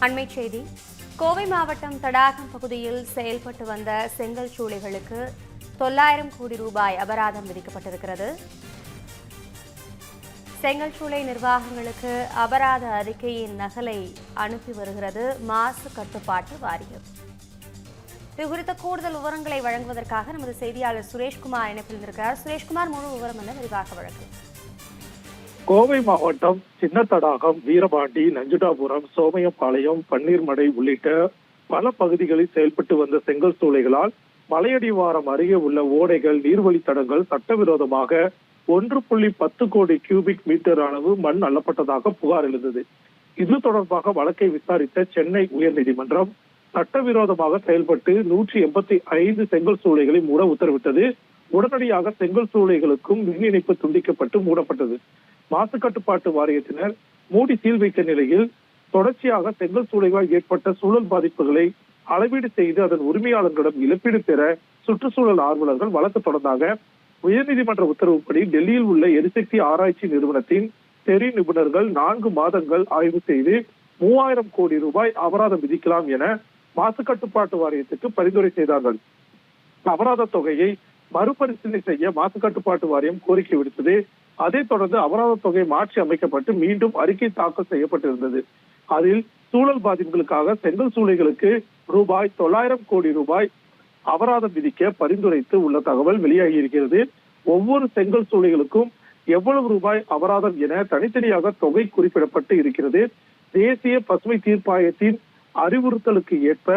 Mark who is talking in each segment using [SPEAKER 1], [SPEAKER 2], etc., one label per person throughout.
[SPEAKER 1] அண்மைச் செய்தி. கோவை மாவட்டம் தடாகம் பகுதியில் செயல்பட்டு வந்த செங்கல் சூளைகளுக்கு 900 கோடி ரூபாய் அபராதம் விதிக்கப்பட்டிருக்கிறது. செங்கல் சூளை நிர்வாகங்களுக்கு அபராத அறிக்கையின் நகலை அனுப்பி வருகிறது மாசு கட்டுப்பாட்டு வாரியம். இது குறித்த கூடுதல் விவரங்களை வழங்குவதற்காக நமது செய்தியாளர் சுரேஷ்குமார் இணைப்பில் இருக்கிறார். சுரேஷ்குமார், முழு விவரம் என்ன விரிவாக வழங்கும்?
[SPEAKER 2] கோவை மாவட்டம் சின்ன தடாகம், வீரபாண்டி, நஞ்சுடாபுரம், சோமையப்பாளையம், பன்னீர்மடை உள்ளிட்ட பல பகுதிகளில் செயல்பட்டு வந்த செங்கல் சூளைகளால் மலையடிவாரம் அருகே உள்ள ஓடைகள், நீர்வழித்தடங்கள் சட்டவிரோதமாக 1.10 கோடி கியூபிக் மீட்டர் அளவு மண் அள்ளப்பட்டதாக புகார் எழுந்தது. இது தொடர்பாக வழக்கை விசாரித்த சென்னை உயர்நீதிமன்றம் சட்டவிரோதமாக செயல்பட்டு 185 செங்கல் சூளைகளை மூட உத்தரவிட்டது. உடனடியாக செங்கல் சூளைகளுக்கும் மின் இணைப்பு துண்டிக்கப்பட்டு மூடப்பட்டது. மாசு கட்டுப்பாட்டு வாரியத்தினர் மூடி சீல் வைத்த நிலையில் தொடர்ச்சியாக செங்கல் சூளைகளால் ஏற்பட்ட சூழல் பாதிப்புகளை அளவீடு செய்து அதன் உரிமையாளர்களிடம் இழப்பீடு பெற சுற்றுச்சூழல் ஆர்வலர்கள் வழக்கு தொடர்ந்தாங்க. உயர்நீதிமன்ற உத்தரவுப்படி டெல்லியில் உள்ள எரிசக்தி ஆராய்ச்சி நிறுவனத்தின் தெரி நிபுணர்கள் 4 மாதங்கள் ஆய்வு செய்து 3000 கோடி ரூபாய் அபராதம் விதிக்கலாம் என மாசு கட்டுப்பாட்டு வாரியத்துக்கு பரிந்துரை செய்தார்கள். அபராத தொகையை மறுபரிசீலனை செய்ய மாசு கட்டுப்பாட்டு வாரியம் கோரிக்கை விடுத்தது. அதைத் தொடர்ந்து அபராத தொகை மாற்றி அமைக்கப்பட்டு மீண்டும் அறிக்கை தாக்கல் செய்யப்பட்டிருந்தது. அதில் சூழல் பாதிப்புகளுக்காக செங்கல் சூளைகளுக்கு ரூபாய் 900 கோடி ரூபாய் அபராதம் விதிக்க பரிந்துரைத்து உள்ள தகவல் வெளியாகி இருக்கிறது. ஒவ்வொரு செங்கல் சூளைகளுக்கும் எவ்வளவு ரூபாய் அபராதம் என தனித்தனியாக தொகை குறிப்பிடப்பட்டு இருக்கிறது. தேசிய பசுமை தீர்ப்பாயத்தின் அறிவுறுத்தலுக்கு ஏற்ப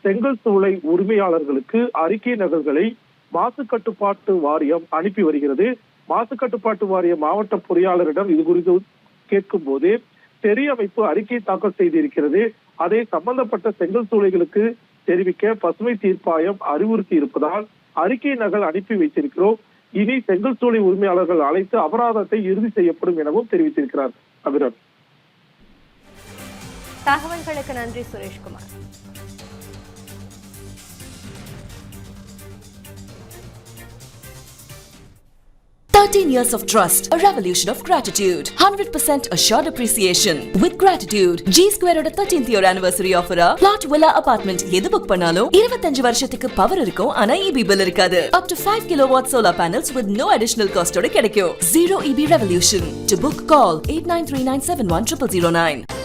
[SPEAKER 2] செங்கல் சூளை உரிமையாளர்களுக்கு அறிக்கை நகல்களை மாசு கட்டுப்பாட்டு வாரியம் அனுப்பி வருகிறது. மாசு கட்டுப்பாட்டு வாரிய மாவட்ட பொறியாளரிடம் இது குறித்து கேட்கும் போது தெரி அமைப்பு அறிக்கை தாக்கல் செய்திருக்கிறது. அதை சம்பந்தப்பட்ட செங்கல் சூளைகளுக்கு தெரிவிக்க பசுமை தீர்ப்பாயம் அறிவுறுத்தி இருப்பதால் அறிக்கை நகல் அனுப்பி வைத்திருக்கிறோம். இனி செங்கல் சூளை உரிமையாளர்கள் அழைத்து அபராதத்தை இறுதி செய்யப்படும் எனவும் தெரிவித்திருக்கிறார். அபிராம்,
[SPEAKER 1] தகவல்களுக்கு நன்றி Sureshkumar.
[SPEAKER 3] 13 years of trust, a revolution of gratitude, 100% assured appreciation. With gratitude, G Square oda 13th year anniversary offer plot villa apartment எது புக் பண்ணாலும் 25 வருஷத்துக்கு பவர் இருக்கும். ஆனா EB bill இருக்காது. Up to 5 kilowatt solar panels with no additional cost ஓட கிடைக்கும். Zero EB revolution. To book, call 8939710009.